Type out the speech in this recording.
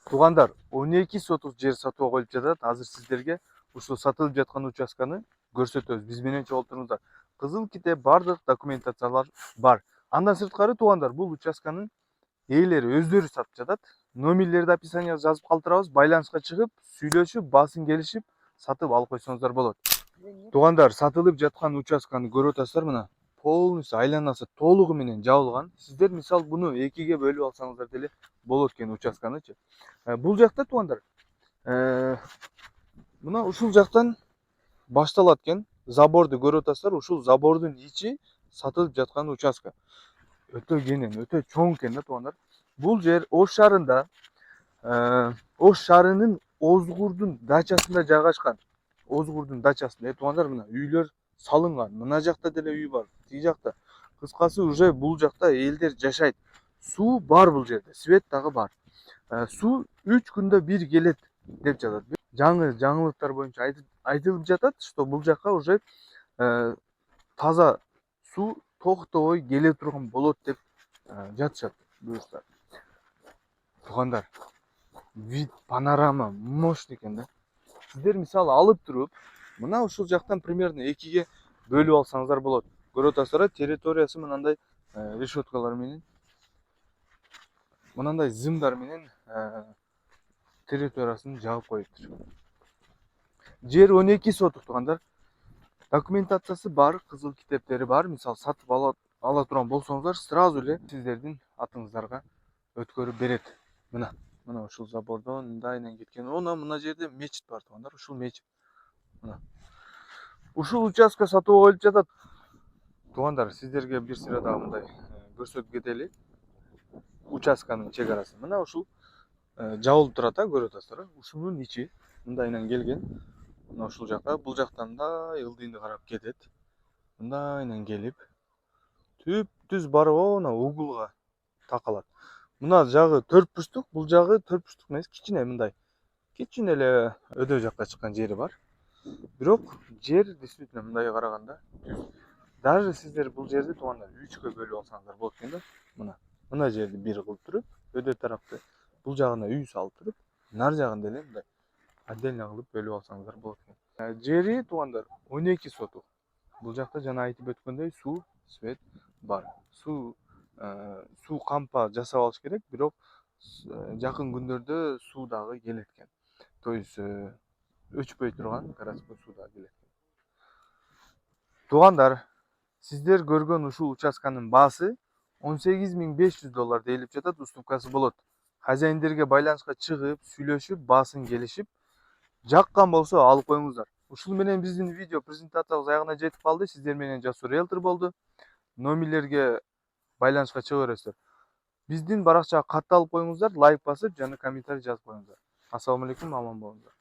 Туугандар, 12 сотук жер сатууга коюлуп жатат. Азыр сиздерге ушул сатылып жаткан участканы көрсөтөбүз. Биз менен чогуу туруңуздар. Кызыл китеп бардык документациялар бар. Андан сырткары туугандар, бул участканын ээлери өздөрү сатып жатат. Номерлерди описанияга жазып калтырабыз. Байланышка чыгып, сүйлөшүп, басын келишип сатып алып койсоңуздар болот. Туугандар, сатылып жаткан участканы көрүп атасыздар, мына полностью айланасы толугу менен жабылган. Сиздер мисал буну экиге бөлүп алсаңыздар деле болот экен участканычы. Бул жакта туугандар, мына ушул жактан башталат экен. Заборду көрүп атасыздар, ушул забордун ичи сатылып жаткан участка. Өтө кенен, өтө чоң экен да туугандар. Бул жер Ош шаарында, Ош шаарынын Озгурдун дачасында жайгашкан. Озгурдун дачасында туугандар, мына үйлөр салынган. Мына жакта деле үй бар, тиги жакта. Кыскасы уже бул жакта элдер жашайт. Суу бар бул жерде, свет дагы бар. Суу 3 күндө бир келет деп жатат. Жаңы жаңылыктар боюнча айтылып жатат, что бул жакка уже таза суу токтобой келе турган болот деп жатышат буюрса. Туугандар, вид панорама мощный экен да. Сиздер мисалы алып туруп, мына ушул жактан примерно экиге бөлүп алсаңыздар болот. Көрүп атасыздар, территориясы мынандай решеткалар менен, мынандай зымдар менен территориясын жаап коюптур. Жер 12 сотук туугандар. Документациясы бар, кызыл китептери бар. Мисал сатып ала турган болсоңуздар, сразу эле сиздердин атыңыздарга өткөрүп берет. Мына ушул забордон мындайынан кеткен. Мына жерде мечит бар туугандар, ушул мечит. Мына ушул участка сатууга коюлуп жатат. Туугандар, сиздерге бир сыйра дагы мындай көрсөтүп кетели. Участканын чек арасын. Мына ушул жабылып турат, көрүп атасыздар. Ушунун ичи мындайынан келген. Мына ушул жакка, бул жактан мындай ылдыйнды карап кетет. Мындайынан келип, түп-түз барып мына угулга такалат. Мына жагы 4 бурчтук, бул жагы 4 бурчтук эмес, кичине мындай. Кичине эле өдө жакка чыккан жери бар. Бирок жер действительно мындай караганда түз. Даже сиздер бул жерди туугандар 3кө бөлүп алсаңыздар болот экен да. Мына жерди бир кылып туруп, өдө тарапты бул жагына үй салып туруп, нар жагын деле мындай отдельно кылып бөлүп алсаңыздар болот экен. Жери туугандар 12 сотук. Бул жакта жана айтып өткөндөй суу, свет бар. Суу кампа жасап алыш керек, бирок жакын күндөрдө суу дагы келет экен. То есть өчпөй турган городской суу дагы келет экен. Туугандар, сиздер көргөн ушул участканын баасы $18.500 deyilip жатат, уступкасы болот. Хозяиндерге байланышка чыгып, сүйлөшүп, басын келишип, жаккан болсо алып коюңуздар. Ушул менен биздин видео презентациябыз аягына жетип калды. Сиздер менен Жасур риэлтор болду. Номерлерге байланышка чыга бересиздер. Биздин баракчага катталып коюңуздар, лайк басып жана комментарий жазып коюңуздар. Ассаламу алейкум, аман болуңуздар.